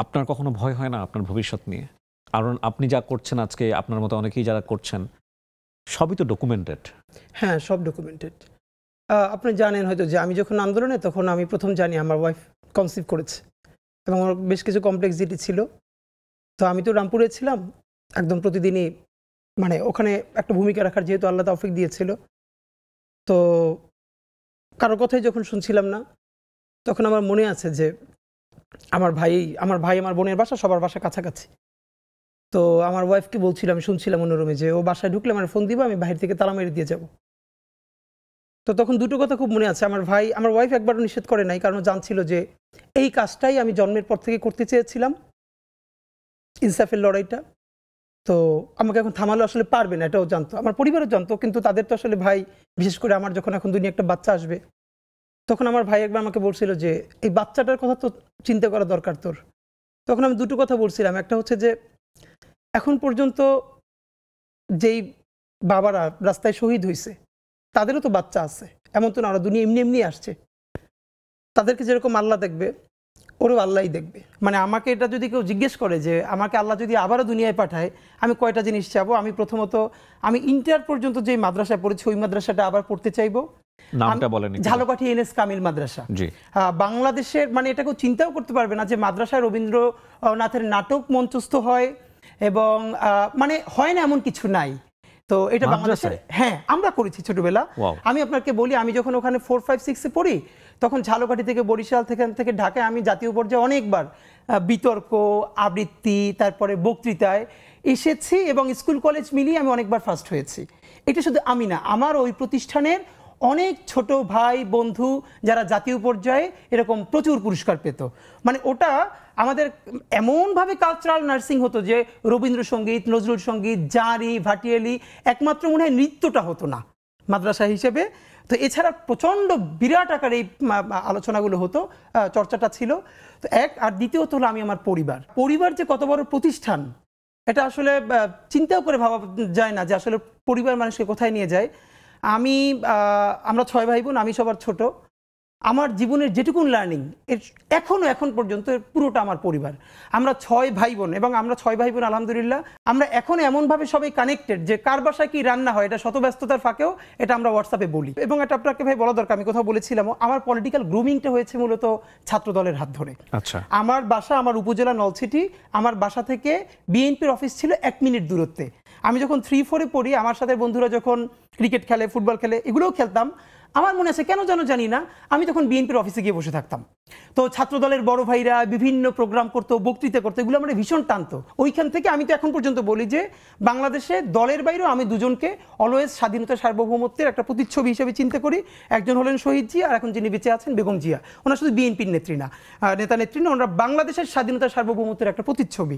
আপনার কখনো ভয় হয় না আপনার ভবিষ্যৎ নিয়ে? কারণ আপনি যা করছেন আজকে, আপনার মতো অনেকেই যারা করছেন, সবই তো ডকুমেন্টেড। হ্যাঁ, সব ডকুমেন্টেড। আপনি জানেন হয়তো যে আমি যখন আন্দোলনে, তখন আমি প্রথম জানি আমার ওয়াইফ কনসিভ করেছে এবং ওর বেশ কিছু কমপ্লেক্সিটি ছিল। তো আমি তো রামপুরে ছিলাম, একদম প্রতিদিনই মানে ওখানে একটা ভূমিকা রাখার যেহেতু আল্লাহ তৌফিক দিয়েছিল, তো কারো কথাই যখন শুনছিলাম না, তখন আমার মনে আছে যে আমার ভাই আমার বোনের বাসা, সবার বাসা কাছাকাছি। তো আমার ওয়াইফকে বলছিলাম, আমি শুনছিলাম অন্য রুমে, যে ও বাসায় ঢুকলে আমার ফোন দিবা, আমি বাহির থেকে তালা মেরে দিয়ে যাব। তো তখন দুটো কথা খুব মনে আছে। আমার ওয়াইফ একবারও নিষেধ করে নাই, কারণ জানছিল যে এই কাজটাই আমি জন্মের পর থেকে করতে চেয়েছিলাম, ইনসাফের লড়াইটা। তো আমাকে এখন থামালো আসলে পারবে না, এটাও জানতো, আমার পরিবারও জানতো, কিন্তু তাদের তো আসলে ভাই, বিশেষ করে আমার যখন এখন দুনিয়া একটা বাচ্চা আসবে, তখন আমার ভাই একবার আমাকে বলছিল যে এই বাচ্চাটার কথা তো চিন্তা করা দরকার তোর। তখন আমি দুটো কথা বলছিলাম, একটা হচ্ছে যে এখন পর্যন্ত যেই বাবারা রাস্তায় শহীদ হয়েছে, তাদেরও তো বাচ্চা আছে, এমন তো না ওরা দুনিয়া এমনি এমনি আসছে। তাদেরকে যেরকম আল্লাহ দেখবে, ওরও আল্লাহই দেখবে। মানে আমাকে এটা যদি কেউ জিজ্ঞেস করে যে আমাকে আল্লাহ যদি আবারও দুনিয়ায় পাঠায়, আমি কয়টা জিনিস চাবো? আমি প্রথমত, আমি ইন্টার পর্যন্ত যে মাদ্রাসায় পড়েছি ওই মাদ্রাসাটা আবার পড়তে চাইবো। নামটা বলেন। ঝালকাঠি এনএস কামিল মাদ্রাসা। জি। বাংলাদেশের, মানে এটা কেউ চিন্তাও করতে পারবে না যে মাদ্রাসায় রবীন্দ্রনাথের নাটক মঞ্চস্থ হয়, এবং মানে হয় না এমন কিছু নাই। তো এটা বাংলাদেশে, হ্যাঁ, আমরা করেছি ছোটবেলা। আমি আপনাকে বলি, আমি যখন ওখানে 4, 5, 6-এ পড়ি, তখন ঝালকাঠি থেকে বরিশাল থেকে ঢাকায় আমি জাতীয় পর্যায়ে অনেকবার বিতর্ক, আবৃত্তি, তারপরে বক্তৃতায় এসেছি, এবং স্কুল কলেজ মিলিয়ে আমি অনেকবার ফার্স্ট হয়েছি। এটা শুধু আমি না, আমার ওই প্রতিষ্ঠানের অনেক ছোট ভাই বন্ধু যারা জাতীয় পর্যায়ে এরকম প্রচুর পুরস্কার পেত। মানে ওটা আমাদের এমনভাবে কালচারাল নার্সিং হতো যে রবীন্দ্রসঙ্গীত, নজরুল সঙ্গীত, জারি, ভাটিয়ালি, একমাত্র মনে হয় নৃত্যটা হতো না মাদ্রাসা হিসেবে। তো এছাড়া প্রচণ্ড বিরাট আকারে এই আলোচনাগুলো হতো, চর্চাটা ছিল। তো এক, আর দ্বিতীয়ত হলো আমি আমার পরিবার যে কত বড় প্রতিষ্ঠান, এটা আসলে চিন্তাও করে ভাবা যায় না যে আসলে পরিবার মানুষকে কোথায় নিয়ে যায়। আমরা 6 ভাই বোন, আমি সবার ছোট। আমার জীবনের যেটুকুন লার্নিং এখন পর্যন্ত পুরোটা আমার পরিবার। আমরা 6 ভাই বোন, এবং আমরা 6 ভাই বোন আলহামদুলিল্লাহ আমরা এখন এমনভাবে সবাই কানেক্টেড যে কার বাসায় কি রান্না হয় এটা শত ব্যস্ততার ফাঁকেও এটা আমরা হোয়াটসঅ্যাপে বলি। এবং এটা আপনাকে ভাই বলা দরকার, আমি কোথাও বলেছিলাম, আমার পলিটিক্যাল গ্রুমিংটা হয়েছে মূলত ছাত্র দলের হাত ধরে। আচ্ছা। আমার বাসা, আমার উপজেলা নলছিটি, আমার বাসা থেকে বিএনপির অফিস ছিল 1 মিনিট দূরত্বে। আমি যখন 3-4-এ পড়ি, আমার সাথে বন্ধুরা যখন ক্রিকেট খেলে, ফুটবল খেলে, এগুলোও খেলতাম। আমার মনে আছে কেন যেন জানি না, আমি তখন বিএনপির অফিসে গিয়ে বসে থাকতাম। তো ছাত্রদলের বড় ভাইরা বিভিন্ন প্রোগ্রাম করতো, বক্তৃতা করতো, এগুলো আমার ভীষণ টানতো। ওইখান থেকে আমি তো এখন পর্যন্ত বলি যে বাংলাদেশে দলের বাইরেও আমি দুজনকে অলওয়েজ স্বাধীনতা সার্বভৌমত্বের একটা প্রতিচ্ছবি হিসেবে চিন্তা করি। একজন হলেন শহীদ জিয়া, আর এখন যিনি বেঁচে আছেন বেগম জিয়া। ওনারা শুধু বিএনপির নেত্রী না, নেতা নেত্রী না, ওনারা বাংলাদেশের স্বাধীনতা সার্বভৌমত্বের একটা প্রতিচ্ছবি।